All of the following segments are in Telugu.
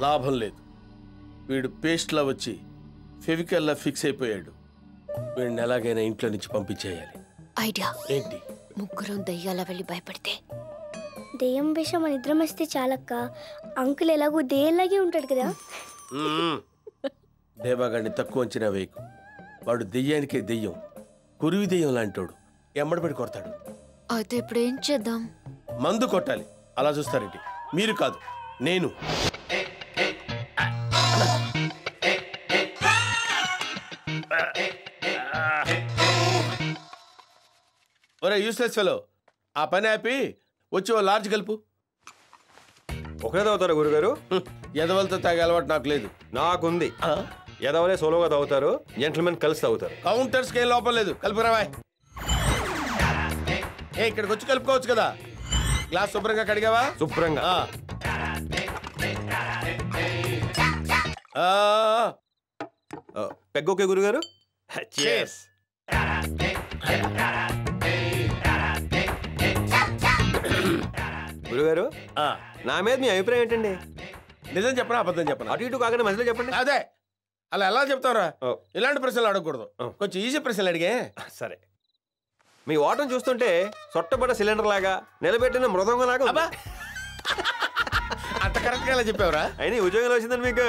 లాభం లేదు. వీడు పేస్ట్లా వచ్చి ఫెవికల్లా ఫిక్స్ అయిపోయాడు. వీడిని ఎలాగైనా ఇంట్లో నుంచి పంపించేయాలి. ఐడియా ఏంటి? ముగ్గురం దయ్యాల వెళ్ళి భయపడితే దెయ్యం విషయం మన ఇద్దరం వస్తే చాలక్క. అంకుల్ ఎలాగో దెయ్యంలాగే ఉంటాడు కదా. దేవాగాడిని తక్కువ అంచనా వేయకు. వాడు దెయ్యానికే దెయ్యం, కురివి దెయ్యం లాంటోడు. ఎమ్మడిపడి కొడతాడు. అయితే ఇప్పుడు ఏం చేద్దాం? మందు కొట్టాలి. అలా చూస్తారేంటి? మీరు కాదు, నేను. ఒరే యూస్లెస్ ఫెలో, ఆ పని ఆపి వచ్చి ఓ లార్జ్ కలుపు. ఒకరే తాగుతారా గురుగారు? ఎదవలతో తాగే అలవాటు నాకు లేదు. నాకుంది. ఎదవలే సోలోగా తాగుతారు, జెంట్మెన్ కలిసి తాగుతారు. కౌంటర్ స్కేల్ లోపం లేదు. కలుపురావా. ఇక్కడికి వచ్చి కలుపుకోవచ్చు కదా. గ్లాస్ శుభ్రంగా కడిగావా? శుభ్రంగా. పెగ్గోకే గురుగారు. గురుగారు, నా మీద మీ అభిప్రాయం ఏంటండి? నిజం చెప్పనా అబద్ధం చెప్పనా? అటు ఇటు కాగానే మధ్యలో చెప్పండి. అదే అలా ఎలా చెప్తావురా? ఇలాంటి ప్రశ్నలు అడగకూడదు. కొంచెం ఈజీ ప్రశ్నలు అడిగే. సరే, మీ ఓటం చూస్తుంటే సొట్టబడ్డ సిలిండర్ లాగా, నిలబెట్టిన మృదంగం లాగా. అంత కరెక్ట్ గా ఎలా చెప్పావురా? అయినా ఉద్యోగంలో వచ్చిందని మీకు.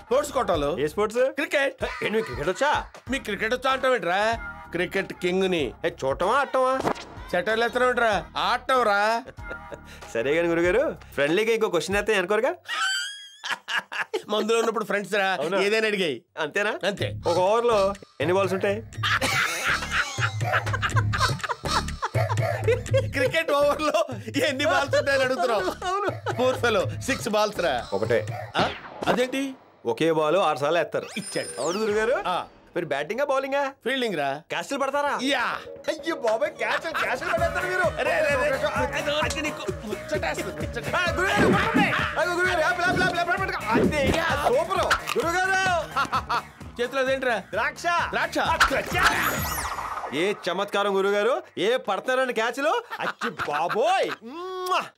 స్పోర్ట్స్ కోటాలో. ఏ స్పోర్ట్స్? క్రికెట్. మీకు క్రికెట్ వచ్చా? మీకు క్రికెట్ వచ్చా అంటావేంట్రా? క్రికెట్ కింగ్ ని. చూడటమా ఆడటమా? సెటర్లు ఎత్తనరా? ఆడటం రా. సరే కానీ గురుగారు, ఫ్రెండ్లీగా ఇంకో క్వశ్చన్ అయితే అనుకోరుగా? మందులో ఉన్నప్పుడు ఫ్రెండ్స్ రా, ఏదైనా అడిగాయి. అంతేనా? అంతే. ఒక ఓవర్ లో ఎన్ని బాల్స్ ఉంటాయి? క్రికెట్ ఓవర్ లో ఎన్ని బాల్స్ ఉంటాయని అడుగుతున్నావు? పూర్ ఫెలో, 6 బాల్స్ రా. ఒకటే. అదేంటి? ఒకే బాల్ 6 సార్లు వేస్తారు. ఇచ్చాడు. అవును గురుగారు. మీరు బ్యాటింగా బౌలింగా? ఫీల్డింగ్ రా. క్యాచ్లు పడతారా? యా. అయ్యో బాబాయ్, క్యాచ్లు పడతారు మీరు. చేతిలో అదేంట్రా? ద్రాక్ష. ద్రాక్ష. ఏ చమత్కారం గురుగారు! ఏ పడతారని క్యాచ్లు. అచ్చి బాబోయ్,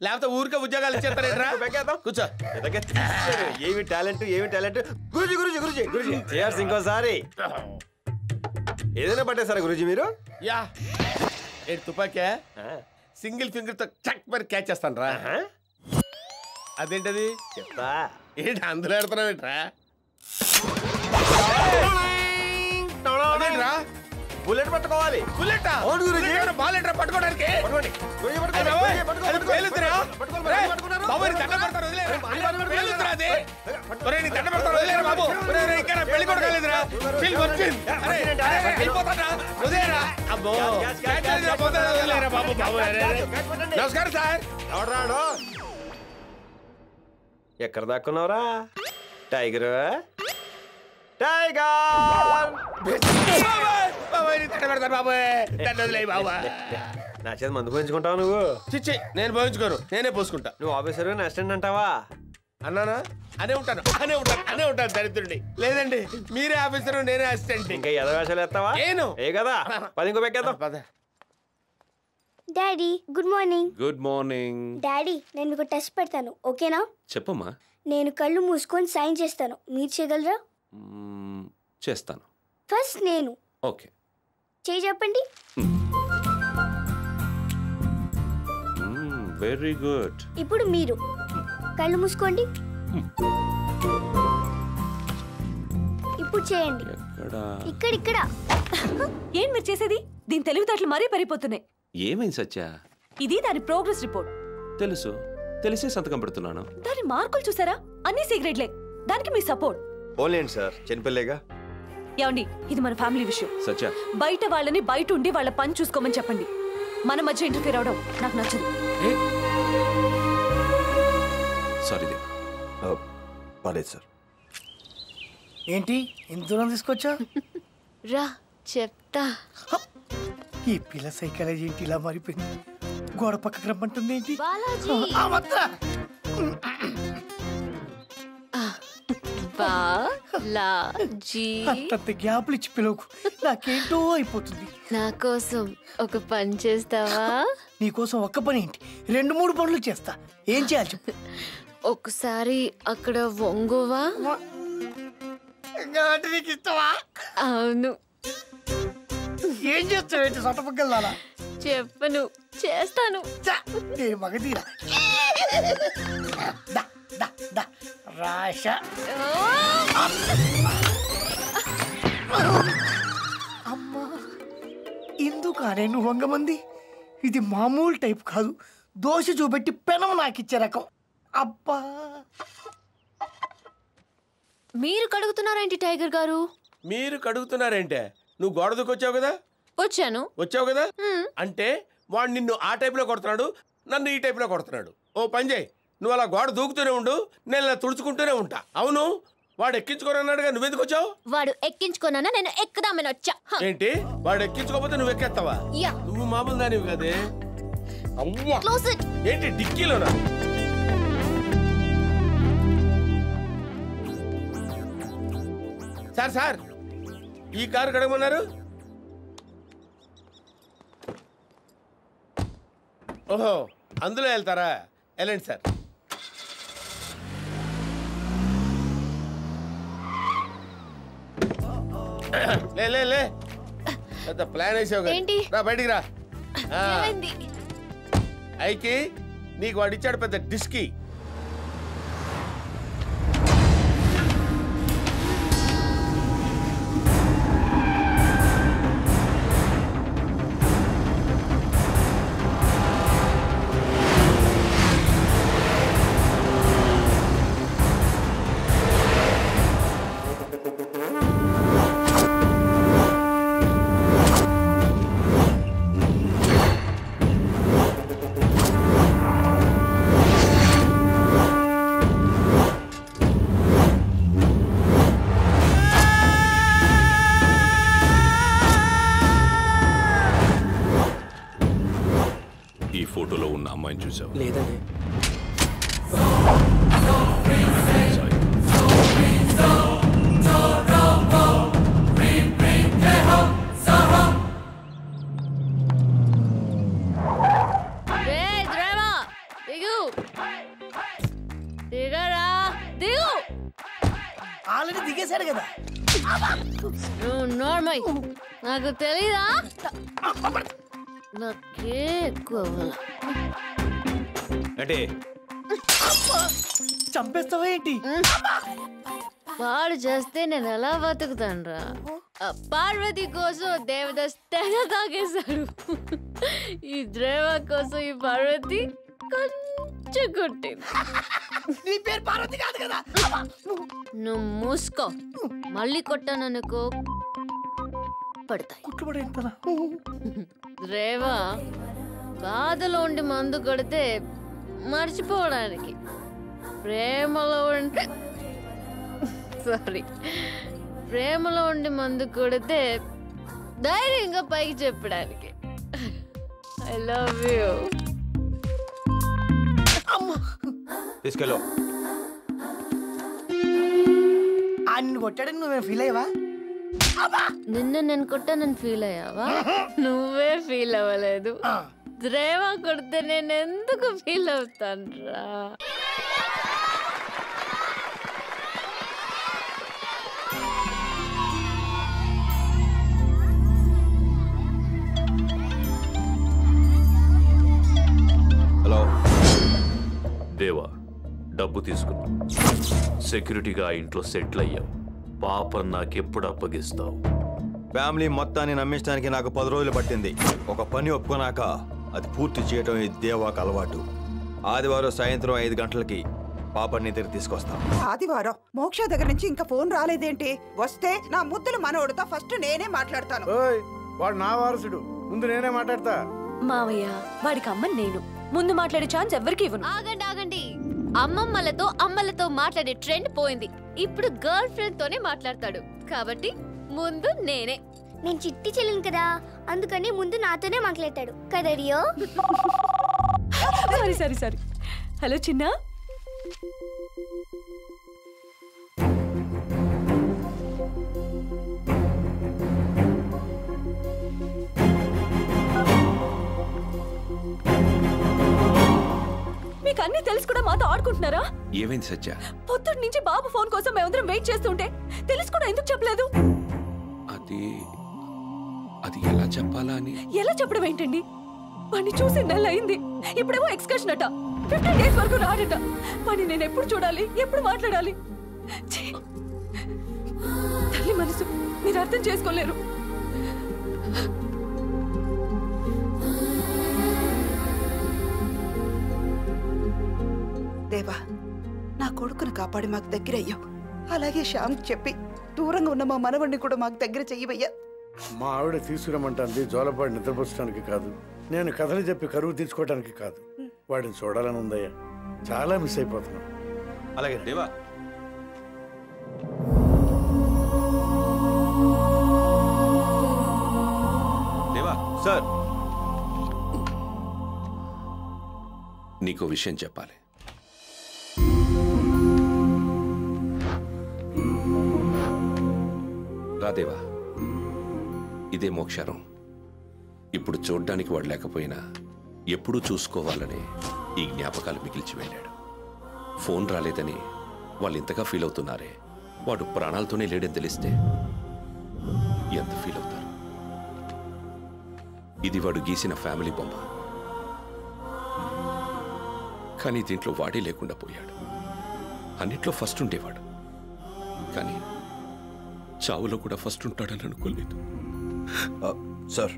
లేకపోతే ఊరికే ఉద్యోగాలు ఇచ్చేస్తారేంట్రా? కూర్చో. ఏమి టాలెంట్, ఏమి టాలెంట్. గురుజీ గురుజీ గురుజీ గురుజీ చేయాల్సి ఇంకోసారి. ఏదైనా పట్టేశారా గురుజీ మీరు? యా. ఏంటి తుపాకే? సింగిల్ ఫింగర్ తో చక్ మరి క్యాచ్ చేస్తాను రా. అదేంటది? చెప్తా. ఏంటి అందులో ఆడుతున్నావు ఏంట్రా? అదేంట్రా? బుల్లెట్ పట్టుకోవాలి. బుల్లెట్? అవును గురుజీ. బాల్ ఏంట్రా పట్టుకోవడానికి? నమస్కారం సార్. రాడు. ఎక్కడ దాక్కున్నావురా టైగర్? నా చేత మందు పోయించుకుంటావు నువ్వు? చిచ్చి, నేను పోయించుకోను, నేనే పోసుకుంటా. నువ్వు ఆఫీసర్ అసిస్టెంట్ అంటావా? అన్నానా? అనే ఉంటాను దరిద్రుడి. లేదండి, మీరే ఆఫీసర్, నేనే అసిస్టెంట్. ఇంకా ఎదవేషాలు ఎత్తావా? ఏను ఏ కదా 10 ఇంకో పెక్కేద్దాం. Daddy good morning. Good morning. Daddy, నేను మీకు టెస్ట్ పెడతాను, ఓకేనా? చెప్పమ్మా. నేను కళ్ళు మూసుకొని సైన్ చేస్తాను, మీరు చేయగలరా? చేస్తాను. ఫస్ట్ నేను. ఓకే. చేయి చెప్పండి. Very good. ఇప్పుడు మీరు కళ్ళు మూసుకోండి. ఇప్పుడు చేయండి. ఇక్కడ. ఏం మీరు చేసేది? దీని తెలివితేటలు మరీ పెరిగిపోతున్నాయి. ఏమైంది సత్య? ఇది దాని ప్రోగ్రెస్ రిపోర్ట్. తెలిసే సంతకం పెడుతున్నాను. దాని మార్కులు చూసారా? అన్ని సీక్రెట్లే. దానికి మీ సపోర్ట్. ఓన్లేండి సార్, చిన్నపిల్లేగా. ఏమండి, ఇది మన ఫ్యామిలీ విషయం. సత్య, బయట వాళ్ళని బయట ఉండి వాళ్ళ పని చూసుకోమని చెప్పండి. మన మధ్య ఇంటర్ఫియర్ అవడం నాకు నచ్చదు. సారీ దేవ్. పర్లేదు సార్. ఏంటి ఇంత దూరం తీసుకొచ్చా? రా చెప్తా. ఈ పిల్ల సైకాలజీ ఏంటి ఇలా మారిపోయింది? గోడ పక్కకు రమ్మంటుంది ఏంటి? బాలాజీ. అంత గ్యాప్లు ఇచ్చి పిలవకు, నాకేంటో అయిపోతుంది. నా కోసం ఒక పని చేస్తావా? నీకోసం ఒక్క పని ఏంటి, 2-3 పనులు చేస్తా. ఏం చేయాలి చెప్పు? ఒకసారి అక్కడ వంగువా? నీకు ఇష్టమా? అవును. ఏం చేస్తావేంటి సొట్టపక్కల? చెప్పను, చేస్తాను. నేను మగధీరా. రాష అమ్మా, ఎందుకనే నువ్వు వంగమంది? ఇది మామూలు టైప్ కాదు, దోశ చూపెట్టి పెనం నాకిచ్చే రకం. అబ్బా, మీరు కడుగుతున్నారేంటి టైగర్ గారు? మీరు కడుగుతున్నారంటే నువ్వు గోడ దూకొచ్చావు కదా? వచ్చావు కదా అంటే వాడు నిన్ను ఆ టైప్లో కొడుతున్నాడు, నన్ను ఈ టైప్లో కొడుతున్నాడు. ఓ పని చేయి, నువ్వు అలా గోడ దూకుతూనే ఉండు, నేను ఇలా తుడుచుకుంటూనే ఉంటా. అవును, వాడు ఎక్కించుకోనన్నాడుగా, నువ్వెందుకు వచ్చావు? వాడు ఎక్కించుకోనా, నేను ఎక్కుదామని వచ్చా. ఏంటి, వాడు ఎక్కించుకోకపోతే నువ్వు ఎక్కేస్తావా? నువ్వు మామూలు దానివి కదే. ఏంటి డిక్కీలోనా? సార్ ఈ కారు కడగమన్నారు. ఓహో, అందులో వెళ్తారా? వెళ్ళండి సార్. లే పెద్ద ప్లాన్ వేసావు కదా, రా బయటికి రా. ఐకి నీకు వాడు ఇచ్చాడు పెద్ద డిస్కీ. ఫోటోలో ఉన్న అమ్మాయిని చూసావు? లేదండి. ఆల్రెడీ దిగేశాడు కదా. నార్మల్, నాకు తెలీదా? నాకే అంటే చంపేస్తావా ఏంటి? పాడు చేస్తే నేను ఎలా బతుకుతాను రా? పార్వతి కోసం దేవదాస్ తెగ తాగేశాడు. ఈ ద్రేవ కోసం ఈ పార్వతి కొంచెం కొట్టింది. నీ పేరు పార్వతి కాదు కదా. నువ్వు మూసుకో, మళ్ళీ కొట్టాననుకో పడతాయి. రేవా బాధలో ఉండి మందు కొడితే మర్చిపోవడానికి, ప్రేమలో ఉంటే ప్రేమలో ఉండి మందు కొడితే ధైర్యంగా పైకి చెప్పడానికి. I love you. తీసుకెళ్ళు. నిన్ను కొట్టాడని నువ్వు ఫీల్ అయ్యావా? నిన్ను నేను కొట్టానని ఫీల్ అయ్యావా? నువ్వే ఫీల్ అవ్వలేదు. ద్రేవా కొడితే నేను ఎందుకు ఫీల్ అవుతాను రా? హలో దేవా, డబ్బు తీసుకున్నా, సెక్యూరిటీగా ఇంట్లో సెటిల్ అయ్యావు. పాపం నాకెప్పుడు అప్పగిస్తావు? ఫ్యామిలీ మొత్తాన్ని నమ్మించడానికి నాకు 10 రోజులు పట్టింది. ఒక పని ఒప్పుకున్నాక అది పూర్తి చేయడం ఈ దేవాకు అలవాటు. ఆదివారం సాయంత్రం 5 గంటలకి పాపని దగ్గర తీసుకొస్తాం. ఆదివారం మోక్ష దగ్గర నుంచి ఇంకా ఫోన్ రాలేదేంటి? వస్తే నా ముద్దుల మనోడితో ఫస్ట్ నేనే మాట్లాడతాను. వాడు నా వారసుడు, ముందు నేనే మాట్లాడతా. మావయ్య, వాడికి అమ్మ నేను, ముందు మాట్లాడే ఛాన్స్ ఎవరికి ఇవ్వను. ఆగండి ఆగండి, అమ్మలతో మాట్లాడే ట్రెండ్ పోయింది. ఇప్పుడు గర్ల్ ఫ్రెండ్ తోనే మాట్లాడతాడు. కాబట్టి ముందు నేనే. నేను చిట్టి చెల్లిని కదా, అందుకని ముందు నాతోనే మాట్లాడతాడు కదా రియో. సరే. హలో చిన్న. మీకు అన్ని తెలుసు కూడా మాతో ఆడుకుంటున్నారా? ఏమైంది సత్య? పొద్దున్న నుంచి బాబు ఫోన్ కోసం మేమందరం వెయిట్ చేస్తుంటే తెలిసి కూడా ఎందుకు చెప్పలేదు? అది అది ఎలా చెప్పాలా అని. ఎలా చెప్పడం ఏంటండి? వాడిని చూసి నెల అయింది. ఇప్పుడేమో ఎక్స్కర్షన్ అట. 15 days వరకు రాడట. వాడిని నేను ఎప్పుడు చూడాలి, ఎప్పుడు మాట్లాడాలి? తల్లి మనసు మీరు అర్థం చేసుకోలేరు. దేవా, నా కొడుకును కాపాడి మాకు దగ్గర అయ్యావు. అలాగే శ్యామ్ చెప్పి దూరంగా ఉన్న మా మనవడిని కూడా మాకు దగ్గర చెయ్యవయ్యా. మా ఆవిడ తీసుకురమ్మంటుంది జోలపాడి నిద్రపోచడానికి కాదు, నేను కథలు చెప్పి కరువు తీసుకోవడానికి కాదు. వాడిని చూడాలని ఉందయ్యా. చాలా మిస్ అయిపోతున్నాం. అలాగే దేవా. దేవా సార్, నీకో విషయం చెప్పాలి. రాదేవా, ఇదే మోక్షారం. ఇప్పుడు చూడ్డానికి వాడు లేకపోయినా ఎప్పుడూ చూసుకోవాలని ఈ జ్ఞాపకాలు మిగిల్చి వెళ్ళాడు. ఫోన్ రాలేదని వాళ్ళు ఇంతగా ఫీల్ అవుతున్నారే, వాడు ప్రాణాలతోనే లేడని తెలిస్తే ఎంత ఫీల్ అవుతారు? ఇది వాడు గీసిన ఫ్యామిలీ బొమ్మ, కానీ దీంట్లో వాడే లేకుండా పోయాడు. అన్నిట్లో ఫస్ట్ ఉండేవాడు, కానీ చావులో కూడా ఫస్ట్ ఉంటాడని అనుకోలేదు. సార్,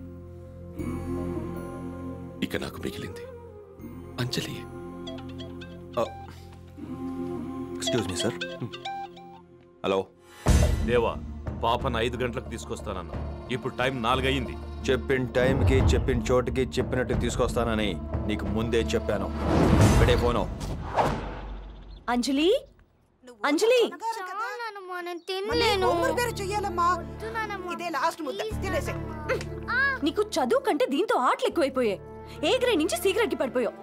ఇక నాకు మిగిలింది Anjali. Excuse me sir. Hello Deva, పాపను 5 గంటలకు తీసుకొస్తానన్నా. ఇప్పుడు టైం 4 అయింది. చెప్పిన టైంకి చెప్పిన చోటుకి చెప్పినట్టు తీసుకొస్తానని నీకు ముందే చెప్పాను. ఇక్కడే ఫోను. అంజలి, అంజలి, ఇదే లాస్ట్ ముద్ద, తినేసే. నీకు చదువు కంటే దీంతో ఆటలు ఎక్కువైపోయాయి. ఏ గ్రేడ్ నుంచి సి గ్రేడ్కి పడిపోయావు.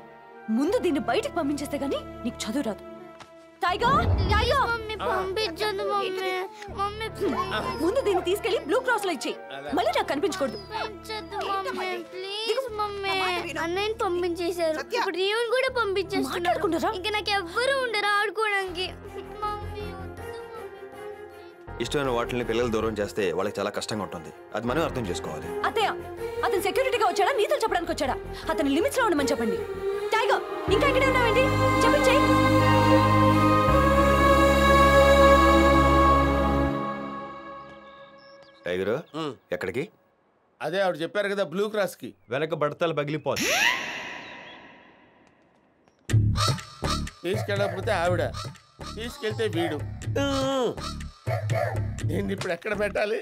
ముందు దీన్ని బయటికి పంపించేస్తే గానీ నీకు చదువు రాదు. ముందు దీన్ని తీసుకెళ్లి బ్లూ క్రాస్ లో ఇచ్చేయి. మళ్ళీ నాకు కనిపించకూడదు. అన్నయ్యని పంపించేశారు. ఇప్పుడు రీవన్ కూడా పంపించేస్తున్నారు. ఇంకా నాకు ఎవ్వరూ ఉండరు ఆడుకోవడానికి. ఇష్టమైన వాటిని పిల్లలు దూరం చేస్తే వాళ్ళకి చాలా కష్టంగా ఉంటుంది. అది మనం అర్థం చేసుకోవాలి. అత్తయ్య, అతను సెక్యూరిటీగా వచ్చాడా, నీతో చెప్పడానికి వచ్చాడా? అతను లిమిట్స్ లో ఉండమని చెప్పండి. టైగర్, ఇంకా ఇక్కడే ఉన్నావేంటి? చెప్పండి. టైగర్, ఎక్కడికి? అదే ఆవిడ చెప్పారు కదా, బ్లూ క్రాస్ కి. వెనక బడతలు పగిలిపోదు. తీసుకెళ్ళకపోతే ఆవిడ, తీసుకెళ్తే వీడు. నేను ఇప్పుడు ఎక్కడ పెట్టాలి?